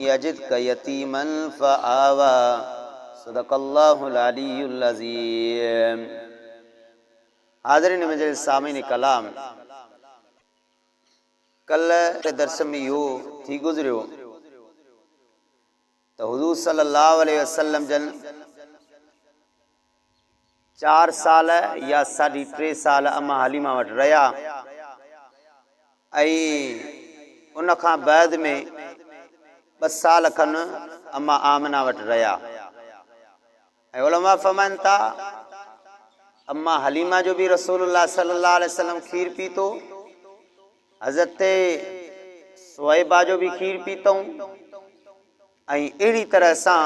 यजिदक यतीमन फआवा सदक़ल्लाहुल अलीयुल अज़ीम। हाज़रीन मजलिस सामीन कलाम, कल के दर्स में यो थी गुज़रियो तो हुज़ूर सल्लल्लाहु अलैहि वसल्लम जन 4 साल या 3.5 साल अम्मा हलीमा वटि रहिया ऐं उन खां बाद में 2 साल खनि अम्मा आमना वटि रहिया। ऐं उलमा फरमाइनि था अम्मा हलीमा जो भी रसूलुल्लाह सल्लल्लाहु अलैहि वसल्लम खीर पीतो, हज़रत सुहैबा जो भी खीर पीतऊं ऐं अहिड़ी तरह सां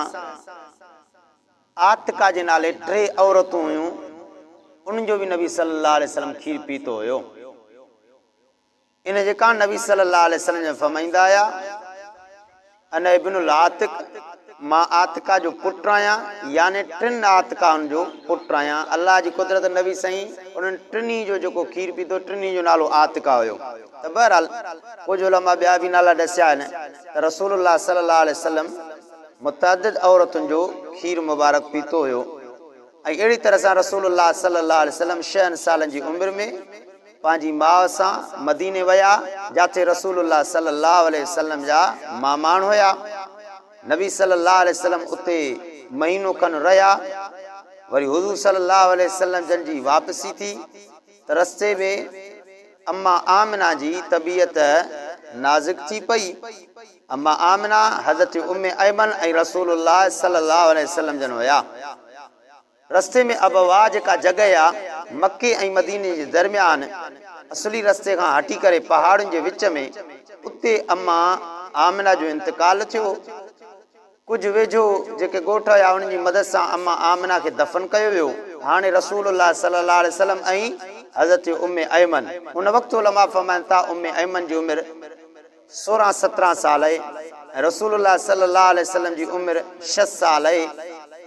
आतिका जे नाले 3 औरतूं हुयूं, उन्हनि जो भी नबी सल्लल्लाहु अलैहि वसल्लम खीर पीतो हुयो। इन जे कारण नबी सल्लल्लाहु अलैहि वसल्लम फरमाईंदा आया अन इब्नुल आतिक, मां आतिका जो पुटु आहियां, यानी 3 आतिकाउनि जो पुटु आहियां। अल्लाह जी कुदरत नबी साईं उन्हनि 3 जो जेको खीर पीतो 3 जो नालो आतिका हुयो। त बहरहाल कुझु उलमा ॿिया बि नाला ॾसिया आहिनि त रसूलुल्लाह सल्लल्लाहु अलैहि वसल्लम मुतअद्दिद औरतुनि जो खीर मुबारक पीतो हुयो। ऐं अहिड़ी तरह सां रसूलुल्लाह सल्लल्लाहु अलैहि वसल्लम 6 सालनि जी उमिरि में पंहिंजी माउ सां मदीने विया, जिते रसूलुल्लाह सल्लल्लाहु अलैहि वसल्लम जा मामाण हुया। नबी सल्लल्लाहु अलैहि वसल्लम उते महीनो खनि रहिया। वरी हुज़ूर सल्लल्लाहु अलैहि वसल्लम जन जी वापसी थी त रस्ते में अम्मा आमिना जी तबीयत नाज़ुक थी पई। अम्मा आमिना हज़रत उम्मे ऐमन ऐं रसूलुल्लाह सल्लल्लाहु अलैहि वसल्लम जन हुया। रस्ते में अबवा जेका जगह आहे मक्के ऐं मदीने जे दरमियान, असली रस्ते खां हटी करे पहाड़ुनि जे विच में, उते अम्मा आमिना जो इंतकाल थियो। कुछ वेझो जेके ॻोठ हुया उन्हनि जी मदद सां अम्मा आमिना खे दफ़न कयो वियो। हाणे रसूलुल्लाह सल्लल्लाहु अलैहि वसल्लम ऐं हज़रत उम्मे ऐमन, उन वक़्तु उलमा फरमाइनि था उम्मे ऐमन जी उमिरि 16-17 साल आहे ऐं रसूलुल्लाह सल्लल्लाहु अलैहि वसल्लम जी उमिरि 6 साल आहे।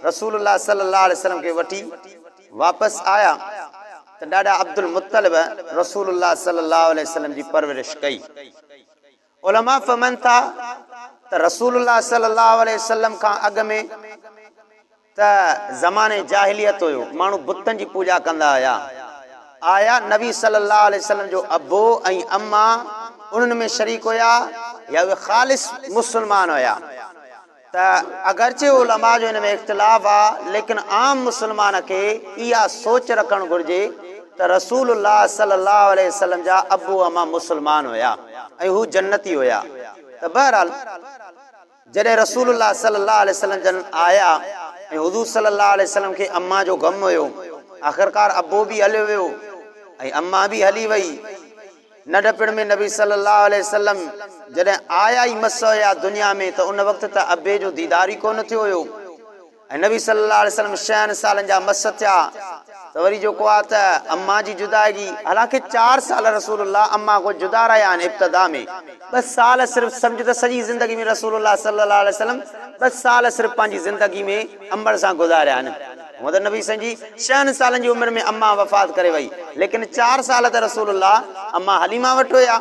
रसूलुल्लाह सल्लल्लाहु अलैहि वसल्लम खे वठी वापसि आया त ॾाढा अब्दुल मुत्तलिब रसूलुल्लाह सल्लल्लाहु अलैहि वसल्लम जी परवरिश कई। उलमा फरमाइनि था त रसूलुल्लाह सल्लल्लाहु अलैहि वसल्लम खां अॻु में त ज़माने जाहिलियत हुयो, माण्हू बुतनि जी पूॼा कंदा हुया। आया नबी सल्लल्लाहु अलैहि वसल्लम जो अबो ऐं अम्मा उन्हनि में शरीक हुया या उहे ख़ालिस मुस्लमान हुया। त अगरचे उलमा जो हिन में इख़्तिलाफ़ आहे, लेकिन आम मुस्लमान खे इहा सोच रखणु घुरिजे त रसूलुल्लाह सल्लल्लाहु अलैहि वसल्लम जा अबू अम्मा मुस्लमान हुया ऐं हू जन्नती हुया। त बहरहाल जॾहिं रसूलुल्लाह सल्लल्लाहु अलैहि वसल्लम जन आया ऐं हुज़ूर सल्लल्लाहु अलैहि वसल्लम खे अम्मा जो ग़म हुयो, आख़िरकार अबो बि हलियो वियो ऐं अम्मा बि हली वई। नंढपिण में नबी सल्लल्लाहु अलैहि वसल्लम जॾहिं आया ई मस हुया दुनिया में त उन वक़्तु त अबे जो दीदार ई कोन थियो हुयो ऐं नबी सल्लल्लाहु अलैहि वसल्लम 6 सालनि जा मस थिया त वरी जेको आहे त अम्मा जी जुदागी, हालांकि 4 साल रसूलुल्लाह अम्मा को जुदा रहिया आहिनि इब्तिदा में। 2 साल सिर्फ़ु सम्झ त सॼी ज़िंदगी में रसूलुल्लाह सल्लल्लाहु अलैहि वसल्लम 2 साल सिर्फ़ु पंहिंजी ज़िंदगी में अम्बर सां गुज़ारिया आहिनि। हूअं त नबी साईं जी 6 सालनि जी उमिरि में अम्मा वफ़ात करे वई, लेकिन 4 साल त रसूलुल्लाह अम्मा हलीमा वटि हुया।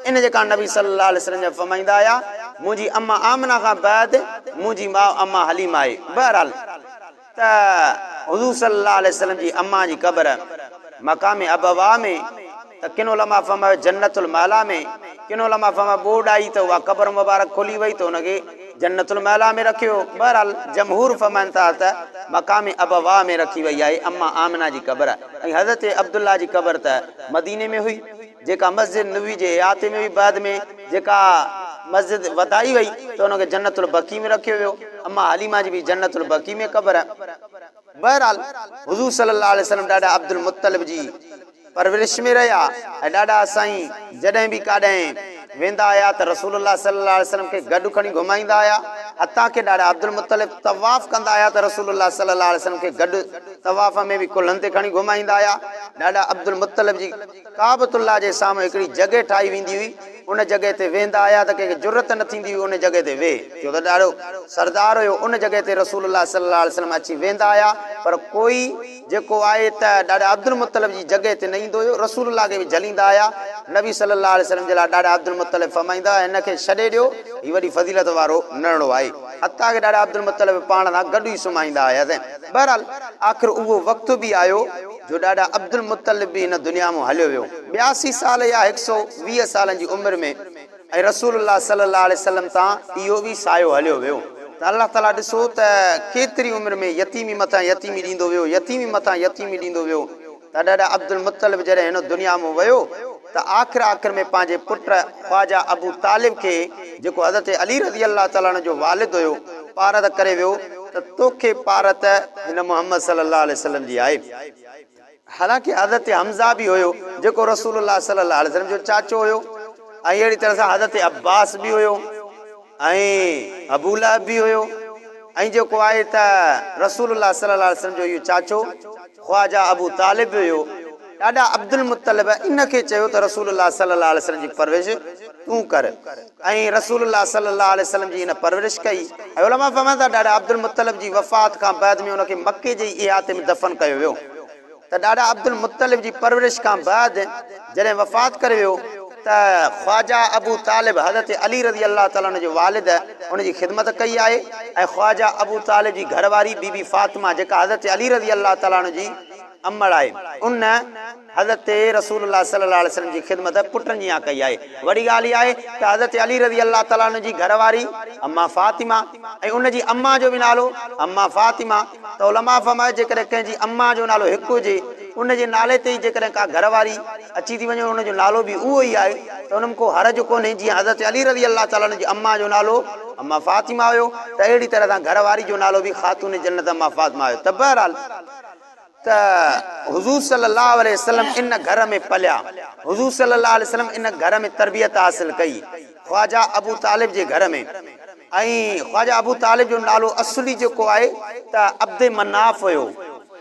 इन जे कारण नबी सल्लल्लाहु अलैहि वसल्लम फरमाईंदा आया मुंहिंजी अम्मा आमिना खां बाद मुंहिंजी माउ अम्मा हलीमा आहे। बहरहाल त हुज़ूर सल्लल्लाहु अलैहि वसल्लम जी अम्मा जी क़ब्र मक़ाम अबवा में, त किन उलमा फरमायो जन्नतुल माला में, किन उलमा फरमायो बोर्ड आई त उहा क़ब्र मुबारक खुली वई त उनखे जन्नतुल माला में रखियो। बहरहाल जमहूर फरमाइनि था त मक़ाम अबवा में रखी वई आहे अम्मा आमिना जी क़ब्र। ऐं हज़रत अब्दुल्ला जी क़ब्र त मदीने में हुई, जेका मस्जिद नबी जे हयात में हुई, बाद में जेका मस्जिद वधाई वई त उनखे जन्नतुल बकी में रखियो वियो। अम्मा हलीमा जी बि जन्नतुल बकी में क़ब्र। बहरहाल हुज़ूर सल्लल्लाहु अलैहि वसल्लम ॾाढा अब्दुल मुत्तलिब जी परवरिश में रहिया ऐं ॾाढा साईं जॾहिं बि काॾहें वेंदा हुया त रसूलुल्लाह सल्लल्लाहु अलैहि वसल्लम खे गॾु खणी घुमाईंदा हुया हता के ॾाढा अब्दुल मुत्तलिब तवाफ़ कंदा आया त रसूलुल्लाह सल्लल्लाहु अलैहि वसल्लम खे गॾु तवाफ़ में बि कुल्हनि ते खणी घुमाईंदा आया। ॾाढा अब्दुल मुत्तलिब जी काबतुल्लाह जे साम्हूं हिकिड़ी जॻह ठाही वेंदी हुई, उन जॻह ते वेंदा आया त कंहिंखे ज़रूरत न थींदी हुई उन जॻह ते वेह, छो त ॾाढो सरदार हुयो। उन जॻह ते रसूलुल्लाह सल्लल्लाहु अलैहि वसल्लम अची वेंदा आया, पर कोई जेको आहे त ॾाढा अब्दुल मुत्तलिब जी जॻह ते न ईंदो हुयो। रसूलुल्लाह खे बि झलींदा आया। नबी सल्लल्लाहु अलैहि वसल्लम जे लाइ ॾाढा अब्दुल मुत्तलिब फरमाईंदा हिन खे छॾे ॾियो, हीअ वॾी फज़ीलत वारो नरणो आहे। हता के ॾाढा अब्दुल मुत्तलिब पाण सां गॾु ई सुम्हाईंदा हुआसीं। बहरहाल आख़िर उहो वक़्तु बि आयो जो ॾाढा अब्दुल मुत्तलिब बि हिन दुनिया मां हलियो वियो 82 साल या 120 सालनि जी उमिरि में, ऐं रसूलुल्लाह सल्लल्लाहु अलैहि वसल्लम तां इहो बि सायो हलियो वियो। त अल्लाह ताला ॾिसो त केतिरी उमिरि में यतीमी मथां यतीमी ॾींदो वियो, यतीमी मथां यतीमी ॾींदो वियो। त ॾाढा अब्दुल मुत्तलिब जॾहिं हिन दुनिया मां वियो त आख़िर में पंहिंजे पुट ख्वाजा अबू तालिब खे, जेको हज़रत अली रज़ी अल्लाह ताला जो वालिद हुयो, पारत करे वियो त तोखे पारत हिन मुहम्मद सल्लल्लाहु अलैहि वसल्लम जी आहे। हालांकि हज़रत हमज़ा बि हुयो जेको रसूलुल्लाह सल्लल्लाहु अलैहि वसल्लम जो चाचो हुयो, ऐं अहिड़ी तरह सां हज़रत अब्बास बि हुयो, ऐं अबू लहब बि हुयो, ऐं जेको आहे त रसूलुल्लाह सल्लल्लाहु अलैहि वसल्लम जो इहो चाचो ख्वाजा अबू तालिब बि हुयो। ॾाढा अब्दुल मुत्तलिब इनखे चयो त रसूलुल्लाह सल्लल्लाहु अलैहि वसल्लम जी परवरिश तूं कर, ऐं रसूलुल्लाह सल्लल्लाहु अलैहि वसल्लम जी इन परवरिश कई। ऐं उलमा फरमाइनि था ॾाढा अब्दुल मुत्तलिब जी वफ़ात खां बाद में उनखे मके जे इहाते में दफ़न कयो वियो। त ॾाढा अब्दुल मुत्तलिब जी परवरिश खां बाद जॾहिं वफ़ात करे वियो त ख्वाजा अबू तालिब हज़रत अली रज़ी अल्लाह ताला जो वालिद उनजी ख़िदमत कई आहे, ऐं ख्वाजा अबू तालिब जी घरवारी बीबी फातिमा जेका हज़रत अली रज़ी अल्लाह ताला जी अमड़ आहे, उन हज़रत रसूलुल्लाह सल्लल्लाहु अलैहि वसल्लम जी ख़िदमत पुटनि जी कई आहे। वॾी ॻाल्हि इहा आहे त हज़रत अली रज़ी अल्लाह ताला जी घरवारी अम्मा फातिमा, ऐं उनजी अम्मा जो बि नालो अम्मा फातिमा। त उलमा फरमाए जेकॾहिं कंहिंजी अम्मा जो नालो हिकु हुजे, उनजे नाले ते ई जेकॾहिं का घरवारी अची थी वञे उनजो नालो बि उहो ई आहे त उनमें को हरज कोन्हे। जीअं हज़रत अली रज़ी अल्लाह ताला जी अम्मा जो नालो अम्मा फातिमा हुयो, त अहिड़ी तरह सां घरवारी जो नालो बि ख़ातून जन्नत अम्मा फातिमा हुयो। त बहरहाल त हुज़ूर सल्लल्लाहु अलैहि वसल्लम इन घर में पलिया, हुज़ूर सल्लल्लाहु अलैहि वसल्लम इन घर में तरबियत हासिल कई, ख्वाजा अबू तालिब जे घर में। ऐं ख्वाजा अबू तालिब जो नालो असली जेको आहे त अब्दे मनाफ हुयो।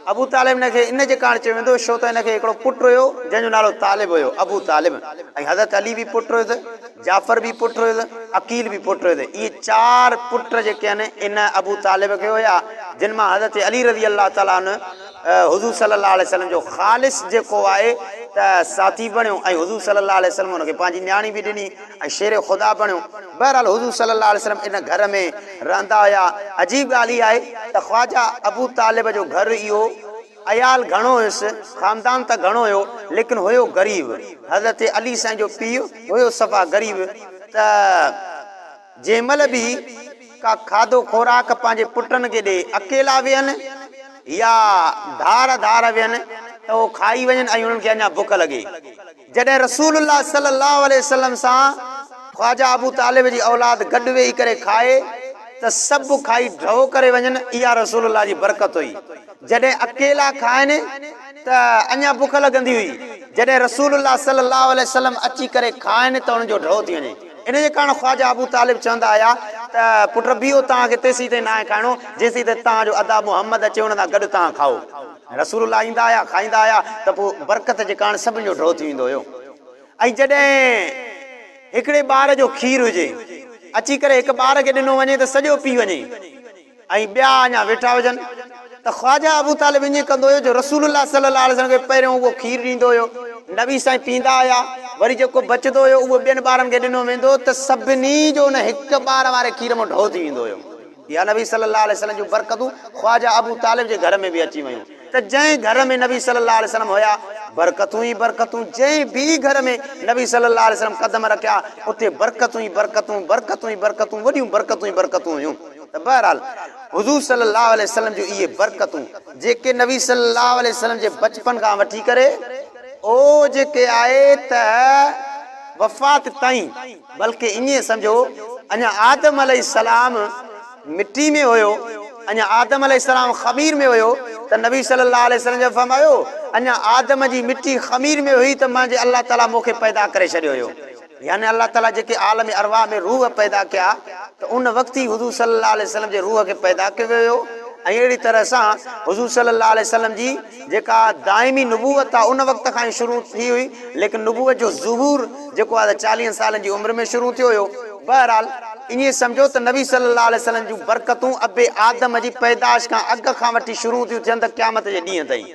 अबू तालिब हिनखे इन जे कारण चयो वेंदो छो त हिनखे हिकिड़ो पुटु हुयो जंहिंजो नालो तालिब हुयो, अबू तालिब। ऐं हज़रत अली बि पुटु हुयुसि, जाफ़र बि पुटु हुयुसि, अकील बि पुटु हुयुसि। इहे 4 पुट जेके आहिनि इन अबू तालिब खे हुया, जिन मां हज़रत अली रज़ी अल्लाह ताला हुज़ूर सल्लल्लाहु अलैहि वसल्लम जो ख़ालिस जेको आहे त साथी बणियो, ऐं हुज़ूर सल्लल्लाहु अलैहि वसल्लम हुनखे पंहिंजी न्याणी बि ॾिनी ऐं शेर ख़ुदा बणियो। बहरहाल हुज़ूर सल्लल्लाहु अलैहि वसल्लम इन घर में रहंदा हुया। अजीब ॻाल्हि इहा आहे त ख्वाजा अबू तालिब जो घर इहो अयाल घणो हुयुसि, ख़ानदान त घणो हुयो, लेकिन हुयो ग़रीब। हज़रत अली साईं जो पीउ हुयो सफ़ा ग़रीब। त जंहिं महिल बि का खाधो खोराक पंहिंजे पुटनि खे ॾे, अकेला वेहनि या धार वेहनि त उहो खाई वञनि ऐं उन्हनि खे अञा बुख लॻे। जॾहिं रसूलुल्लाह सल्लल्लाहु अलैहि वसल्लम सां ख्वाजा अबू तालिब जी औलाद गॾु वेही करे खाए त सभु खाई ढो करे वञनि, इहा रसूलुल्लाह जी बरकत हुई। जॾहिं अकेला खाइनि त अञा बुख लॻंदी हुई, जॾहिं रसूलुल्लाह सल्लल्लाहु अलैहि वसल्लम अची करे खाइनि त उन्हनि जो ढो थी वञे। इन जे कारण ख्वाजा अबू तालिब चवंदा हुया त पुट बीहो, तव्हांखे तेसीं ताईं न आहे खाइणो जेसीं ताईं तव्हांजो अदा मुहम्मद अचे हुन सां गॾु तव्हां खाओ। रसूलुल्लाह ईंदा हुया, खाईंदा हुया त पोइ बरकत जे कारण सभिनि जो ढो थी वेंदो हुयो। ऐं जॾहिं हिकिड़े ॿार जो खीर हुजे, अची करे हिकु ॿार खे ॾिनो वञे त सॼो पी वञे, ऐं ॿिया अञा वेठा हुजनि, त ख्वाजा अबू तालिब ईअं कंदो हुयो जो रसूलुल्लाह सल्लल्लाहु अलैहि वसल्लम खे पहिरियों उहो खीर ॾींदो हुयो, नबी साईं पींदा हुया, वरी जेको बचंदो हुयो उहो ॿियनि ॿारनि खे ॾिनो वेंदो त सभिनी जो उन हिकु ॿार वारे खीर मां ढो थी वेंदो हुयो। या नबी सल्लल्लाहु अलैहि वसल्लम जूं बरकतूं ख्वाजा अबू तालिब जे घर में बि अची वयूं। त जंहिं घर में नबी सल्लल्लाहु अलैहि वसल्लम हुया, बरकतूं ई बरकतूं। जंहिं बि घर में नबी सल्लल्लाहु अलैहि वसल्लम कदम रखिया, उते बरकतूं ई बरकतूं, बरकतूं ई बरकतूं, वॾियूं बरकतूं ई बरकतूं हुयूं। त बहरहाल हुज़ूर सल्लल्लाहु अलैहि वसल्लम जो इहे बरकतूं जेके नबी सल्लल्लाहु अलैहि वसल्लम जे बचपन खां वठी करे ओ जेके आहे त वफ़ात ताईं, बल्कि ईअं सम्झो अञा आदम अलैहिस्सलाम मिट्टी में हुयो, अञा आदम अलैहिस्सलाम ख़मीर में हुयो, त नबी सल्लल्लाहु अलैहि वसल्लम जो फरमायो अञा आदम जी मिट्टी ख़मीर में हुई त मुंहिंजे अल्लाह ताला मूंखे पैदा करे छॾियो हुयो। यानी अल्लाह ताला जेके आलम अरवाह में रूह पैदा कया, त त उन वक़्तु ई हुज़ूर सल्लल्लाहु अलैहि वसल्लम जे रूह खे पैदा कयो वियो ऐं अहिड़ी तरह सां हुज़ूर सल्लल्लाहु अलैहि वसल्लम जी जेका दाइमी नुबूवत आहे उन वक़्त खां ई शुरू थी हुई, लेकिन नुबूवत जो ज़ुहूर जेको आहे 40 सालनि जी उमिरि में शुरू थियो हुयो। बहरहाल ईअं सम्झो त नबी सल्लल्लाहु अलैहि वसल्लम जूं बरकतूं अबे आदम जी पैदाइश खां अॻु खां वठी शुरू थियूं थियनि त क़यामत जे ॾींहं ताईं।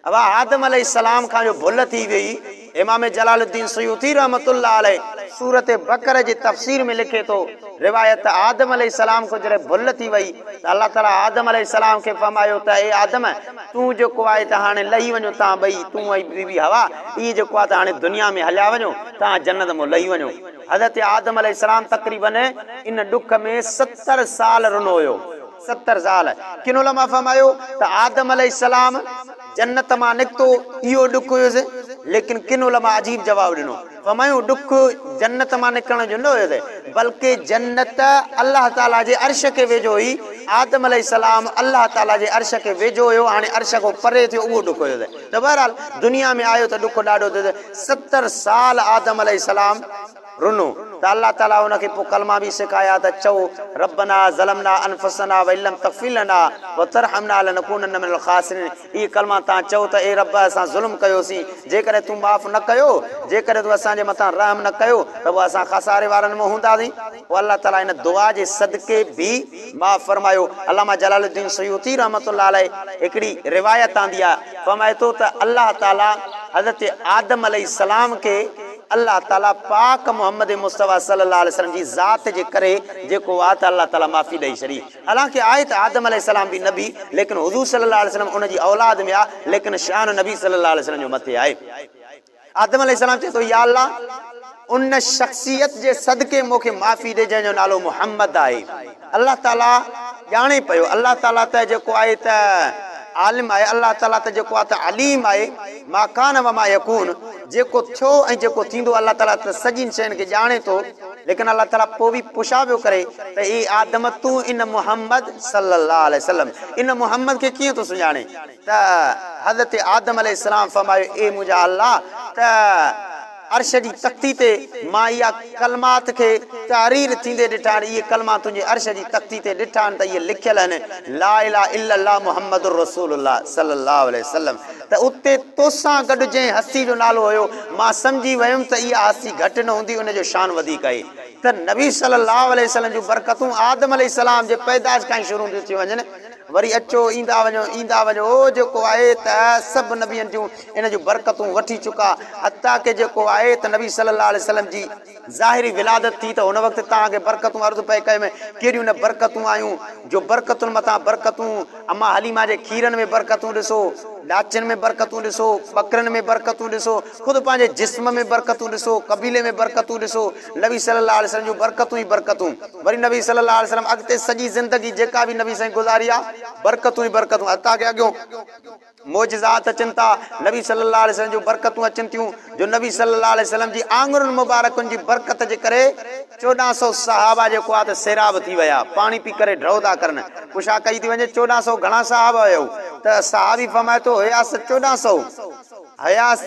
अब आदम अलैहिस्सलाम खां जो भुल थी वई, इमाम जलालुद्दीन सयूती रहमतुल्लाह अलैह सूरत बकर जी तफ़सीर में लिखे थो, रिवायत आदम अलैहिस्सलाम को जॾहिं भुल थी वई त अल्लाह ताला आदम अलैहिस्सलाम खे फरमायो त ए आदम तूं जेको आहे त हाणे लही वञो तव्हां ॿई, तूं ऐं बीबी हवा, इहे जेको आहे त हाणे दुनिया में हलिया वञो, तव्हां जन्नत में लही वञो। हज़रत आदम अलैहिस्सलाम तक़रीबन इन ॾुख में 70 साल रुनो हुयो, 70 साल। किन उलमा फरमायो त आदम अलैहिस्सलाम जन्नत मां निकितो, इहो ॾुख हुयुसि, लेकिन किन उलमा अजीब जवाब ॾिनो, फरमायो ॾुख जन्नत मां निकिरण जो न हुयुसि, बल्कि जन्नत अल्लाह ताला जे अर्श के वेझो हुई, आदम अलैहिस्सलाम अल्लाह ताला जे अर्श के वेझो हुयो, हाणे अर्श को परे थियो, उहो ॾुख हुयुसि। त बहरहाल दुनिया में आयो त ॾुख ॾाढो थियो। 70 साल आदम अलैहिस्सलाम रुनो त अल्लाह ताला उनखे पोइ कलमा बि सिखाया त चओ रब्बना ज़लमना अनफुसना व इल्लम तग़फिर लना व तरहमना लनकूनन मिनल ख़ासिरीन। इहे कलमा तव्हां चओ त ए रब असां ज़ुल्म कयोसीं, जेकॾहिं तूं माफ़ न कयो, जेकॾहिं तूं असांजे मथां रहम न कयो त पोइ असां खसारे वारनि में हूंदासीं। पोइ अल्लाह ताला इन दुआ जे सदके बि माफ़ फरमायो। अल्लामा जलालुद्दीन सयूती रहमतुल्लाह अलैह हिकिड़ी रिवायत आंदी आहे, फरमाए थो त अल्लाह ताला हज़रत आदम अलैहिस्सलाम के अल्लाह ताला पाक मोहम्मद मुस्तफ़ा सल्लल्लाहु अलैहि वसल्लम जी ज़ात जे करे जेको आहे त अल्लाह ताला माफ़ी ॾेई छॾी। हालांकि आहे त आदम अलैहिस्सलाम बि नबी, लेकिन हुज़ूर सल्लल्लाहु अलैहि वसल्लम उन जी औलाद में आहे, लेकिन शान नबी सल्लल्लाहु अलैहि वसल्लम जो मथे आहे। आदम अलैहिस्सलाम चए थो या अल्लाह उन शख़्सियत जे सदके मूंखे माफ़ी ॾे जंहिंजो नालो मुहम्मद आहे। अल्लाह ताला ॼाणे पियो, अल्लाह ताला त जेको आहे त आलिम आहे, अल्लाह ताला त जेको आहे त अलीम आहे, मा कान व मा यकून, जेको थियो ऐं जेको थींदो अल्लाह ताला त सॼी शयुनि खे ॼाणे थो। लेकिन अल्लाह ताला पोइ बि पुछा पियो करे त ई आदम तूं इन मुहम्मद सल्लल्लाहु अलैहि वसल्लम इन मुहम्मद खे कीअं थो सुञाणे? त हज़रत आदम अलैहिस्सलाम फरमायो ए मुंहिंजा अल्लाह त अर्श जी तख़्ती ते मां इहा कलमात खे तहरीर थींदे ॾिठा आहिनि, इहे कलमा तुंहिंजे अर्श जी तख़्ती ते ॾिठा आहिनि त इहे लिखियल आहिनि ला इलाहा इल्लल्लाह मुहम्मदुर रसूलुल्लाह सल्लल्लाहु अलैहि वसल्लम। त उते तोसां गॾु जंहिं हस्ती जो नालो हुयो मां सम्झी वियुमि त इहा हस्ती घटि न हूंदी, उनजो शान वधीक आहे। त नबी सल्लल्लाहु अलैहि वसल्लम जूं बरकतूं आदम अलैहिस्सलाम जे पैदाइश खां ई शुरू थी वञनि, वरी अचो ईंदा वञो ओ जेको आहे त सभु नबियनि जूं इन जूं बरकतूं वठी चुका, हता के जेको आहे त नबी सल्लल्लाहु अलैहि वसल्लम जी ज़ाहिरी विलादत थी त हुन वक़्तु तव्हांखे बरकतूं अर्ज़ु पए कयो में कहिड़ियूं न बरकतूं आयूं, जो बरकतुनि मथां बरकतूं। अम्मा हलीमा जे खीरनि में बरकतूं ॾिसो, ॾाचनि में बरकतूं ॾिसो, ॿकरनि में बरकतूं ॾिसो, ख़ुदि पंहिंजे जिस्म में बरकतूं ॾिसो, कबीले में बरकतूं ॾिसो, नबी सल्लल्लाहु अलैहि वसल्लम जूं बरकतूं ई बरकतूं। वरी नबी सल्लल्लाहु अलैहि वसल्लम अॻिते सॼी ज़िंदगी जेका बि नबी साईं गुज़ारी आहे बरकतूं ई बरकतूं। हता के अॻियों मोजज़ात अचनि था, नबी सल्लल्लाहु अलैहि वसल्लम जूं बरकतूं अचनि थियूं, जो नबी सल्लल्लाहु अलैहि वसल्लम जी आंगुरनि मुबारकुनि जी बरकत जे करे 1400 सहाबा जेको आहे त सैराब थी विया, पाणी पी करे ड्रौ था करनि। पुछा कई थी वञे 1400 घणा सहाबा हुयो? त सहाबी फरमाए थो हुयास 1400, हयास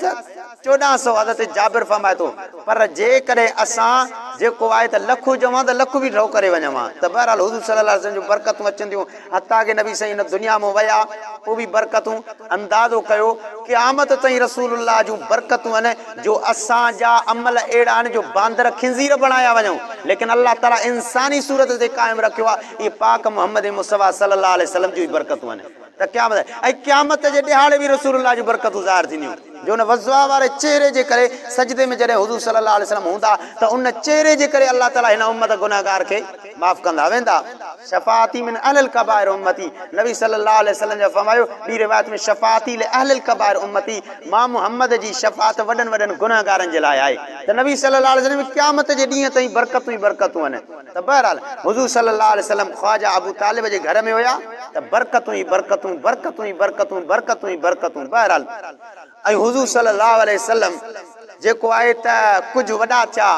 1400। हज़रत जाबिर फरमाए थो पर जेकॾहिं असां जेको आहे त लखु चवां त लखु बि ड्रौ करे वञां त बहरहाल हुज़ूर सल्लल्लाहु अलैहि वसल्लम जूं बरकतूं अचनि थियूं। हता के नबी साईं हिन दुनिया में विया पोइ बि बरकतूं। अंदाज़ो कयो क़यामत ताईं रसूलुल्लाह जूं बरकतूं आहिनि जो असांजा अमल अहिड़ा आहिनि जो बांदर खिंज़ीर बणाया वञूं, लेकिन अल्लाह ताला इंसानी सूरत ते क़ाइमु रखियो आहे। इहे पाक मोहम्मद मुस्तफ़ा सल्लल्लाहु अलैहि वसल्लम जूं बरकतूं आहिनि। त क़यामत ऐं क़यामत जे ॾिहाड़े बि रसूलुल्लाह जूं बरकतूं ज़ाहिर थींदियूं, जो उन वज़वा वारे चेहरे जे करे सजदे में जॾहिं हुज़ूर सल्लल्लाहु अलैहि वसल्लम हूंदा त उन चेहरे जे करे अल्लाह ताला हिन उम्मत गुनाहगार खे माफ़ कंदा वेंदा। शफ़ाअती मिन अहलिल कबाइर उम्मती, नबी सल्लल्लाहु अलैहि वसल्लम ने फरमायो ॿी रिवायत में शफ़ाअती ले अहलिल कबाइर उम्मती, मां मोहम्मद जी शफ़ाअत वॾनि वॾनि गुनाहगारनि जे लाइ आहे। त नबी सल्लल्लाहु अलैहि वसल्लम क़यामत जे ॾींहं ताईं बरकतूं ई बरकतूं आहिनि। त बहरहाल हुज़ूर सल्लल्लाहु अलैहि वसल्लम ख्वाजा अबू तालिब जे घर में हुया त बरकतूं ई बरकतूं, बरकतूं ई बरकतूं, बरकतूं ई बरकतूं। बहरहाल ऐं हुज़ूर सल्लल्लाहु अलैहि वसल्लम जेको आहे त कुझु वॾा थिया,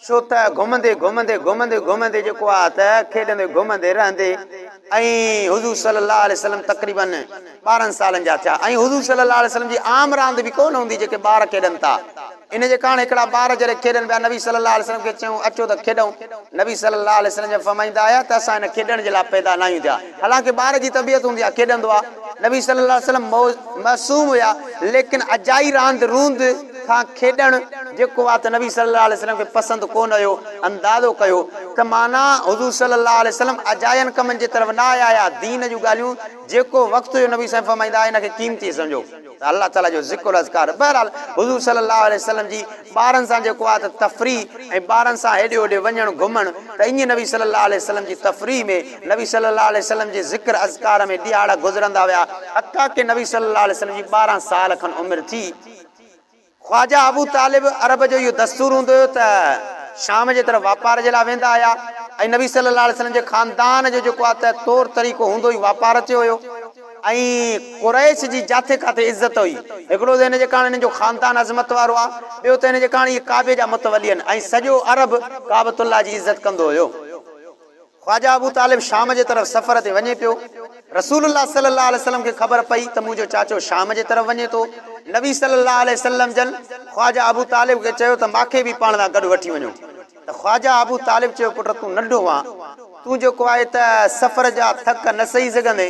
छो त घुमंदे घुमंदे घुमंदे घुमंदे जेको आहे त खेॾंदे घुमंदे रहंदे ऐं हुज़ूर सल्लल्लाहु अलैहि वसल्लम तक़रीबन 12 सालनि जा थिया ऐं हुज़ूर सल्लल्लाहु अलैहि वसल्लम जी आम रांदि बि कोन हूंदी जेके ॿार खेॾनि था। इन जे कारण हिकिड़ा ॿार जॾहिं खेॾनि पिया नबी सल्लल्लाहु अलैहि वसल्लम खे चयूं अचो त खेॾूं। नबी सल्लल्लाहु अलैहि वसल्लम जा फरमाईंदा आया त असां हिन खेॾण जे लाइ पैदा न आहियूं थिया। हालांकि ॿार जी तबियत हूंदी आहे खेॾंदो आहे। नबी सल्लल्लाहु अलैहि वसल्लम मासूम हुया लेकिन अजाई रांदि रूंद खां खेॾणु जेको आहे त नबी सल्लल्लाहु अलैहि वसल्लम खे पसंदि कोन हुयो। अंदाज़ो कयो त माना हुज़ूर सल्लल्लाहु अलैहि वसल्लम अजायनि कमनि जे तरफ़ न आया। दीन जूं ॻाल्हियूं जेको वक़्तु हुयो नबी साईं फरमाईंदा हिन खे क़ीमती सम्झो त अल्लाह ताला जो ज़िक्र अज़कार। बहरहाल हुज़ूर सल्लल्लाहु अलैहि वसल्लम जी ॿारनि सां जेको आहे त तफ़रीह ऐं ॿारनि सां हेॾे होॾे वञणु घुमणु त ईअं नबी सल्लल्लाहु अलैहि वसल्लम जी तफ़रीह में नबी सल्लल्लाहु अलैहि वसल्लम जे ज़िक्र अज़कार में ॾियारा गुज़रंदा विया। हता की नबी सल्लल्लाहु अलैहि वसल्लम जी 12 साल खनि उमिरि थी। ख्वाजा अबू तालिब अरब जो इहो दस्तूर हूंदो हुयो त शाम जे तरफ़ वापार जे लाइ वेंदा हुया ऐं नबी सल्लल्लाहु अलैहि वसल्लम जे ख़ानदान जो जेको आहे त तौर तरीक़ो हूंदो हुई वापार जो हुयो ऐं कुरैश जी जाथे काथे इज़त हुई। हिकिड़ो त हिन जे कारण हिन जो ख़ानदान अज़मत वारो आहे, ॿियो त हिन जे कारण इहे काबे जा मुतवली आहिनि ऐं सॼो अरब काबतुल्लाह जी इज़त कंदो हुयो। ख्वाजा अबू तालिब शाम जे तरफ़ सफ़र ते वञे पियो। रसूलुल्लाह सल्लल्लाहु अलैहि वसल्लम खे ख़बर पई त मुंहिंजो चाचो शाम जे तरफ़ वञे थो। नबी सल्लल्लाहु अलैहि वसल्लम जन ख्वाजा अबू तालिब खे चयो त मूंखे बि पाण सां गॾु वठी वञो। त ख्वाजा अबू तालिब चयो पुट तूं नंढो आहे, तूं जेको आहे त सफ़र जा थक न सही सघंदे,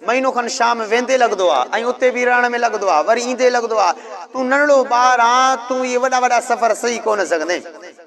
महीनो खनि शाम वेंदे लॻंदो आहे ऐं उते बि रहण में लॻंदो आहे, वरी ईंदे लॻंदो आहे, तूं नंढड़ो ॿार आहे, तूं इहे वॾा वॾा सफ़र सही कोन सघंदे।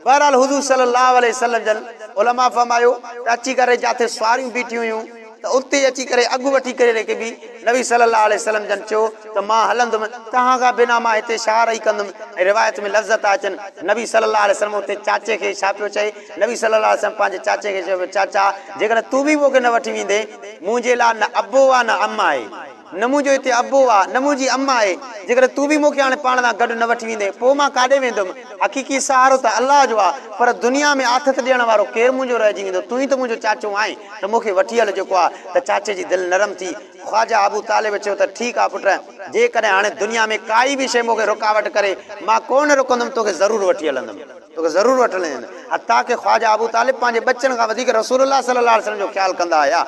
बहरहाल हुज़ूर सल्लल्लाहु अलैहि वसल्लम जन उलमा फरमायो त अची करे जिथे सुवारियूं बीठियूं हुयूं त उते अची करे अॻु वठी करे बि नबी सल्लल्लाहु अलैहि वसल्लम जन चयो त मां हलंदुमि, तव्हां खां बिना मां हिते छा रही कंदुमि। ऐं रिवायत में लफ़्ज़ था अचनि नबी सल्लल्लाहु अलैहि वसल्लम उते चाचे खे छा पियो चए, नबी सल्लल्लाहु अलैहि वसल्लम पंहिंजे चाचे खे चयो चाचा जेकॾहिं तूं बि मूंखे न वठी वेंदे, मुंहिंजे लाइ न अबो आहे न अम्मा आहे, न मुंहिंजो हिते अबो आहे न मुंहिंजी अम्मा आहे, जेकॾहिं तूं बि मूंखे हाणे पाण सां गॾु न वठी वेंदे पोइ मां काॾे वेंदुमि। हक़ीक़ी सहारो त अलाह जो आहे पर दुनिया में आथत ॾियण वारो केरु मुंहिंजो रहिजी वेंदो, तूं ई त मुंहिंजो चाचो आहीं त मूंखे वठी हल। जेको आहे त चाचे जी दिलि नरम थी। ख्वाजा अबू तालिब चयो त ठीकु आहे पुट, जेकॾहिं हाणे दुनिया में काई बि शइ मूंखे रुकावट करे मां कोन रुकंदुमि, तोखे ज़रूरु वठी हलंदुमि, तोखे ज़रूरु वठी हलंदुमि। हता की ख्वाजा अबू तालिब पंहिंजे बचनि खां वधीक रसूलुल्लाह सल्लल्लाहु अलैहि वसल्लम जो ख़्यालु कंदा हुया।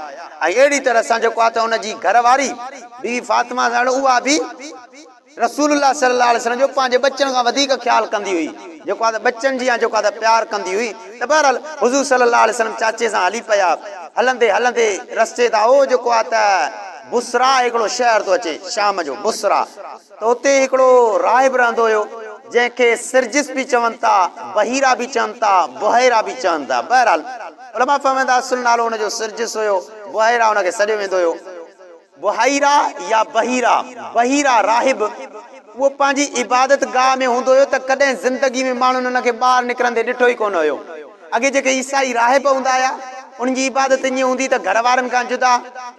ऐं अहिड़ी तरह सां जेको आहे त हुनजी घरवारी बीवी फातिमा सां उहा बि रसूलुल्लाह सल्लल्लाहु अलैहि वसल्लम जो पंहिंजे बचनि खां वधीक ख़्यालु कंदी हुई, जेको आहे त बचनि जी जेको आहे त प्यारु कंदी हुई। त बहरहाल हुज़ूर सल्लल्लाहु अलैहि वसल्लम चाचे सां हली पिया। हलंदे हलंदे रस्ते तां उहो जेको आहे त बुसरा हिकिड़ो शहर थो अचे शाम जो बुसरा, त उते हिकिड़ो राहिब रहंदो हुयो जंहिंखे सिरजिस बि चवनि था, बहीरा बि चवनि था, बुहैरा बि चवनि था। बहरहाल उलमा फरमाईंदा असुल नालो हुनजो सिरजिस हुयो, बुहैरा हुनखे सॾियो वेंदो हुयो। बुहैरा या बहीरा, बहीरा राहिब उहो पंहिंजी इबादत गाह में हूंदो हुयो त कॾहिं ज़िंदगी में माण्हुनि हुनखे ॿाहिरि निकिरंदे ॾिठो ई कोन हुयो। अॻे जेके ईसाई राहिब हूंदा हुया उनजी इबादत ईअं हूंदी त घर वारनि खां जुदा,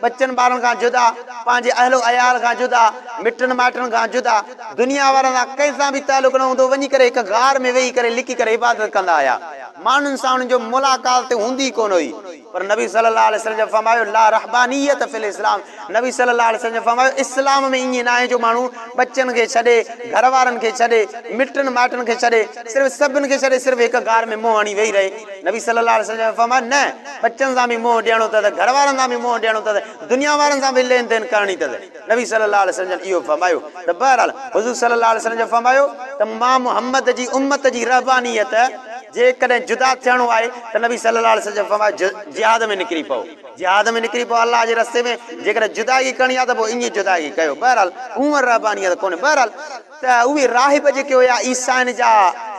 बचनि ॿारनि खां जुदा, पंहिंजे अहलो अयाल खां जुदा, मिटनि माइटनि खां जुदा, दुनिया वारनि सां कंहिंसां बि तालुक न हूंदो, वञी करे हिकु गार में वेही करे लिकी करे इबादत कंदा हुया। माण्हुनि सां उन्हनि जो मुलाक़ात हूंदी कोन हुई। पर नबी सल्लल्लाहु अलैहि वसल्लम जो फरमायो ला रहबानियत फिल इस्लाम, नबी सल्लल्लाहु अलैहि वसल्लम जो फरमायो इस्लाम में ईअं न आहे जो माण्हू बच्चनि खे छॾे, घर वारनि खे छॾे, मिटनि माइटनि खे छॾे, सिर्फ़ु सभिनि खे छॾे सिर्फ़ु हिकु गार में मुंहुं हणी वेही रहे। नबी सल्लल्लाहु अलैहि वसल्लम जो फरमायो न, बच्चनि सां बि मुंहुं ॾियणो अथव, घर वारनि सां बि मुंहुं ॾियणो अथव, दुनिया वारनि सां बि लेन देन करणी अथव। नबी सल्लल्लाहु अलैहि वसल्लम इहो फरमायो। त बहरहाल हुज़ूर सल्लल्लाहु अलैहि वसल्लम जो फरमायो त मां मुहम्मद जी उम्मत जी रहबानियत जेकॾहिं जुदा थियणो आहे त नबी सल्लल्लाहु अलैहि वसल्लम फरमायो जिहाद में निकिरी पओ, जिहाद में निकिरी पओ अल्लाह जे रस्ते में। जेकॾहिं जुदाई करणी आहे त पोइ ईअं जुदाई कयो। बहरहाल हूअं रहबानियत कोन्हे। बहरहाल त उहे राहिब जेके हुया ईसाइन जा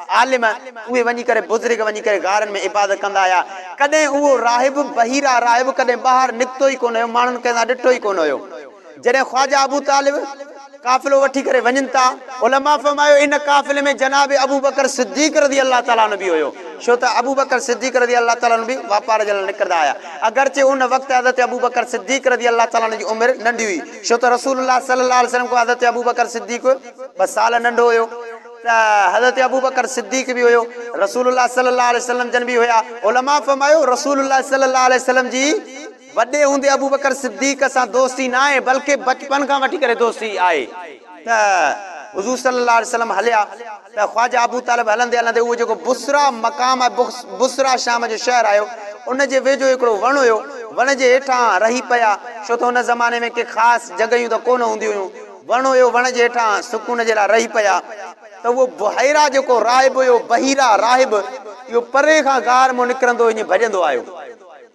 आलिम, उहे वञी करे बुज़ुर्ग वञी करे गारनि में इबादत कंदा हुया। कॾहिं उहो राहिब बहीरा राहिब कॾहिं ॿाहिरि निकितो ई कोन हुयो, माण्हुनि कंहिंसां ॾिठो ई कोन हुयो। जॾहिं ख्वाजा अबू तालिब काफ़िलो वठी करे वञनि था, उलमा फरमायो इन काफ़िले में जनाब अबू बकर सिद्दीक़ रज़ी अल्लाह ताला अन्हु बि हुयो। छो त अबू बकर सिद्दीक़ रज़ी अल्लाह ताला अन्हु बि वापार जे लाइ निकिरंदा हुया। अगरचे उन वक़्तु हज़रत अबू बकर सिद्दीक़ रज़ी अल्लाह ताला जी उमिरि नंढी हुई, छो त रसूलुल्लाह सल्लल्लाहु अलैहि वसल्लम को हज़रत अबू बकर सिद्दीक़ 2 साल नंढो हुयो, त हज़रत अबू बकर सिद्दीक़ बि हुयो, रसूलुल्लाह सल्लल्लाहु अलैहि वसल्लम जन बि हुया। उलमा फरमायो रसूलुल्लाह सल्लल्लाहु अलैहि वसल्लम जी वॾे हूंदे अबू बकर सिद्दीक़ सां दोस्ती न आहे, बल्कि बचपन खां वठी करे दोस्ती आहे। त हुज़ूर सल्लल्लाहु अलैहि वसल्लम हलिया त ख्वाजा अबू तालिब हलंदे हलंदे उहो जेको बुसरा मक़ाम आहे, बुसरा शाम जो शहर आयो, उन जे वेझो हिकिड़ो वणु हुयो, वण जे हेठां रही पिया, छो त हुन ज़माने में के ख़ासि जॻहियूं त कोन हूंदियूं हुयूं। वण हुयो, वण जे हेठां सुकून जे लाइ रही पिया। त उहो बहिरा जेको राहिब हुयो, बहिरा राहिब, इहो परे खां गार मां निकिरंदो ईअं भॼंदो आयो।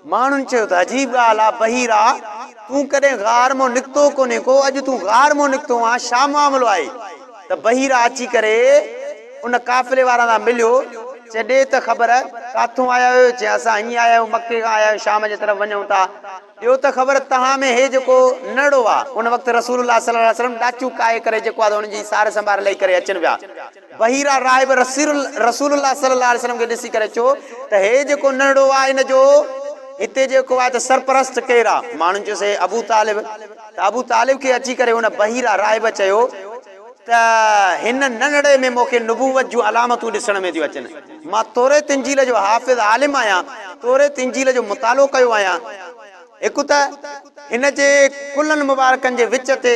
माण्हुनि चयो त अजीब ॻाल्हि आहे, बहिरा तूं कॾहिं गार मां निकितो कोन्हे को, अॼु तूं गार मां निकितो आहे, छा मामिलो आहे? त बहिरा अची करे उन काफ़िले वारा सां मिलियो। चए ॾे त ख़बर काथूं आया आहियो? चए असां हीअं आया आहियूं, मके खां आया आहियूं, शाम जे तरफ़ वञूं था। ॿियो त ख़बर तव्हां में हे जेको नड़ो आहे, उन वक़्तु रसूलुल्लाह सल्लल्लाहु अलैहि वसल्लम ॾाचू काए करे जेको आहे हुनजी सार संभार लही करे अचनि पिया। बहिरा राहिब रसूलुल्लाह सल्लल्लाहु अलैहि वसल्लम खे ॾिसी करे चयो त हे जेको नड़ो आहे, इन जो हिते जेको आहे त सरपरस्त केरु आहे? माण्हुनि चयोसीं अबू तालिब। त अबू तालिब खे अची करे हुन बहिरा राहिब चयो त हिन नंढड़े में मूंखे नुबूवत जूं अलामतूं ॾिसण में थियूं अचनि। मां तौरेत इंजील जो हाफ़िज़ आलिम आहियां, तौरेत इंजील जो मुतालो कयो आहियां। हिकु त हिन जे कुलनि मुबारकनि जे विच ते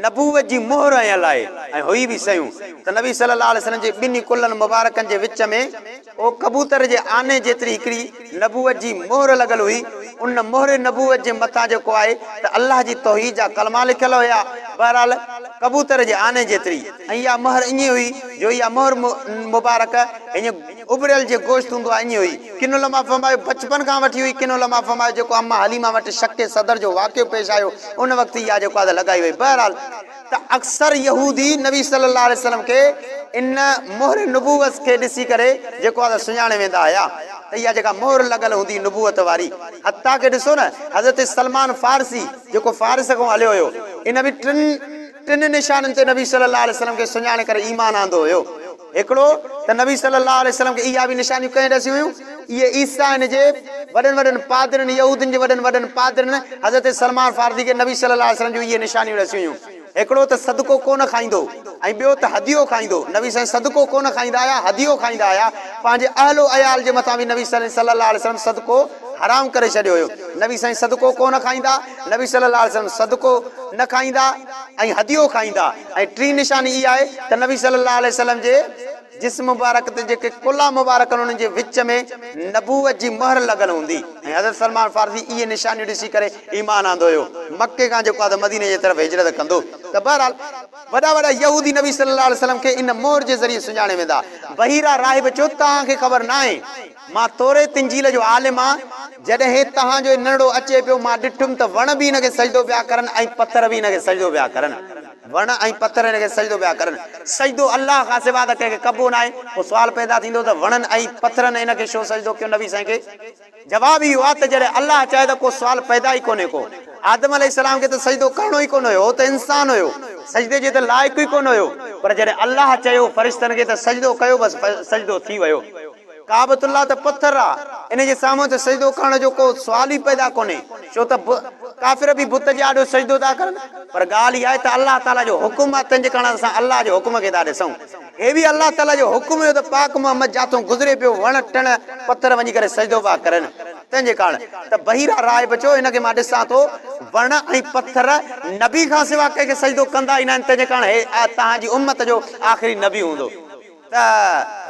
नबूवत जी मोहर आयल आहे ऐं हुई बि सयूं त नबी सल्लल्लाहु अलैहि वसल्लम जे ॿिन्ही कुलनि मुबारकनि जे विच में ओ कबूतर जे आने जेतिरी हिकिड़ी नबूवत जी मोहर लॻल हुई। उन मोहर नबूवत जे मथां जेको आहे त अल्लाह जी तौहीद जा कलमा लिखियल हुया। बहरहाल कबूतर जे आने जेतिरी, ऐं इहा मोहर ईअं हुई जो इहा मोहर मुबारक हीअं उबरियल जे गोश्त हूंदो आहे ईअं हुई। किन उलमा फरमायो बचपन खां वठी हुई, किन उलमा फरमायो जेको अम्मा हलीमा वटि शके सदर जो वाक़ियो पेश आयो उन वक़्तु इहा जेको आहे लॻाई हुई। बहरहाल त अक्सर यहूदी नबी सल्लल्लाहु अलैहि वसल्लम खे इन मोहर नबूवत खे ॾिसी करे जेको आहे सुञाणे वेंदा हुया त इहा जेका मोहर लॻल हूंदी नबूवत वारी। हता के ॾिसो न हज़रत सलमान फारसी जेको फारिस खां हलियो हुयो, इन बि टिनि निशाननि ते नबी सल्लल्लाहु अलैहि वसल्लम खे सुञाणे करे ईमान आंदो हुयो। हिकिड़ो त नबी सल्लल्लाहु अलैहि वसल्लम खे इहा बि निशानियूं कंहिं ॾसियूं हुयूं, इहे ईसा हिन जे वॾनि पादरनि, यहूदियुनि जे वॾनि पादरनि हज़रत सलमान फारसी खे नबी सल्लल्लाहु अलैहि वसल्लम जूं इहे निशानियूं ॾसियूं हुयूं। हिकिड़ो त सदको कोन खाईंदो ऐं ॿियो त हदियो खाईंदो। नबी साईं सदको कोन खाईंदा हुया, हदियो खाईंदा हुया। पंहिंजे अहलो अयाल जे मथां बि नबी सल्लल्लाहु अलैहि वसल्लम सदको हराम करे छॾियो हुयो। नबी साईं सदको कोन खाईंदा, नबी सल्लल्लाहु अलैहि वसल्लम सदको न खाईंदा ऐं हदियो खाईंदा। ऐं टी निशानी इहा आहे त नबी सल्लल्लाहु अलैहि वसल्लम जे जिस्म मुबारक ते जेके कुला मुबारक उन्हनि जे विच में नबूवत जी मोहर लॻल हूंदी। ऐं हज़रत सलमान फारसी इहे निशानियूं ॾिसी करे ईमान आंदो हुयो, मके खां जेको आहे त मदीने जे तरफ़ हिजरत कंदो। त बहरहाल वॾा यहूदी नबी सल्लल्लाहु अलैहि वसल्लम खे इन मोहर जे ज़रिए सुञाणे वेंदा। बहिरा राहिब चयो तव्हांखे ख़बर न आहे, मां तौरेत इंजील जो आलिम आहियां। जॾहिं तव्हांजो नंढड़ो अचे पियो मां ॾिठुमि त वण बि हिनखे सजदो पिया करनि ऐं पथर बि हिनखे सजदो पिया करनि। वण ऐं पथर हिनखे सजदो पिया करनि। सजदो अल्लाह खां सवाइ त कंहिंखे कबो न आहे। पोइ सुवाल पैदा थींदो त वणनि ऐं पथरनि हिनखे छो सजदो कयो नबी साईं खे? जवाबु इहो आहे त जॾहिं अल्लाह चाहे त को सुवाल पैदा ई कोन्हे को। आदम अलैहिस्सलाम खे त सजदो करिणो ई कोन हुयो, हो त इंसान हुयो, सजदे जे त लाइक़ु ई कोन हुयो। पर जॾहिं अल्लाह चयो फ़रिश्तनि खे त सजदो कयो, बसि सजदो थी वियो। काबतुल्लाह त पथर आहे, इन जे साम्हूं त सजदो करण जो को सुवाल ई पैदा कोन्हे, छो त काफ़िर बि बुत जे आॾो सजदो था करनि। पर ॻाल्हि इहा आहे त अल्लाह ताला जो हुकुम आहे, तंहिंजे कारण असां अल्लाह जे हुकुम खे था ॾिसूं। हे बि अल्लाह ताला जो हुकुम हुयो त पाक मोहम्मद जाथो गुज़रे पियो, वण टिण पथर वञी करे सजदो पिया करनि। तंहिंजे कारण त बहिरा राहिब चयो हिनखे मां ॾिसां थो वण ऐं पथर नबी खां सवाइ कंहिंखे सजदो कंदा ई न आहिनि। तंहिंजे कारण हे तव्हांजी उम्मत जो आख़िरी नबी हूंदो। त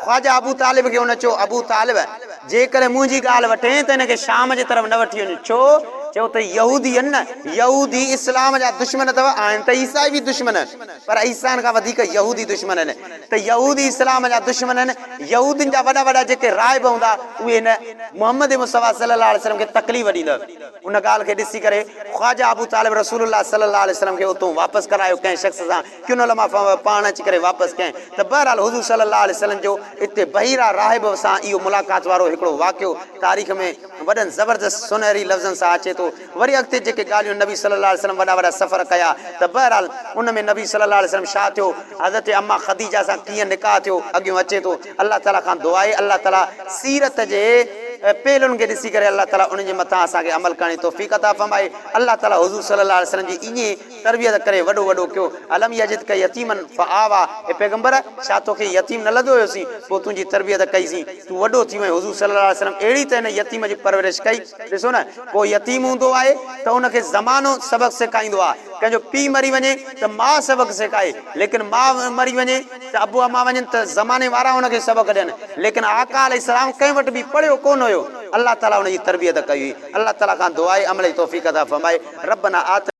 ख्वाजा अबू तालिब खे हुन चयो अबू तालिब जेकॾहिं मुंहिंजी ॻाल्हि वठे त हिनखे शाम जे तरफ़ न वठी वञे। छो? चयो त यहूदी आहिनि न, यहूदी इस्लाम जा दुश्मन अथव, आहिनि त ईसाई बि दुश्मन, पर ईसान खां वधीक यहूदी दुश्मन आहिनि। त यहूदी इस्लाम जा दुश्मन आहिनि। यहूदियुनि जा वॾा जेके राहिब हूंदा उहे न मोहम्मद मुस्तफ़ा सल्लल्लाहु अलैहि वसल्लम खे तकलीफ़ ॾींदा। उन ॻाल्हि खे ॾिसी करे ख्वाजा अबू तालिब रसूलुल्लाह सल्लल्लाहु अलैहि वसल्लम खे उतां वापसि करायो कंहिं शख़्स सां, किन उलमा पाण अची करे वापसि कयईं। त बहरहाल हुज़ूर सल्लल्लाहु अलैहि वसल्लम जो हिते बहिरा राहिब सां इहो मुलाक़ात वारो हिकिड़ो वाक़ियो तारीख़ में वॾनि ज़बरदस्त सुनहरी लफ़्ज़नि सां अचे थो। वरी अॻिते जेके ॻाल्हियूं नबी सल्लल्लाहु अलैहि वसल्लम वॾा सफ़र कया त बहरहाल उन में नबी सल्लल्लाहु अलैहि वसल्लम छा थियो, हज़रत अम्मा ख़दीजा सां कीअं निकाह थियो अॻियों अचे थो। अल्लाह ताला खां दुआ आहे अल्लाह ताला सीरत जे पहलुनि खे ॾिसी करे अल्लाह ताला उन्हनि जे मथां असांखे अमल करण जी तौफ़ीक़ अता फ़रमाए। अल्लाह ताला हुज़ूर सल्लल्लाहु अलैहि वसल्लम जी ईअं तरबियत करे वॾो कयो। अलम यजिद का यतीमन फ़आवा, ए पैगंबर छा तोखे यतीम न लधो हुयोसीं, पोइ तुंहिंजी तरबियत कईसीं, तूं वॾो थी वएं। हुज़ूर सल्लल्लाहु अलैहि वसल्लम अहिड़ी त हिन यतीम जी परवरिश कई। ॾिसो न को यतीम हूंदो आहे त उनखे ज़मानो सबक़ सेखारींदो आहे। कंहिंजो पीउ मरी वञे त माउ सबक़ सेखारे, लेकिन माउ मरी वञे त अबू अम्मा वञनि त ज़माने वारा हुनखे सबक़ ॾियनि। लेकिन आका अलैहिस्सलाम कंहिं वटि बि पढ़ियो कोन हुयो, अल्लाह ताला उन जी तरबियत कई। अल्लाह ताला खां दुआ आहे अमल जी तौफ़ीक़ अता फ़रमाए। रब्बना आत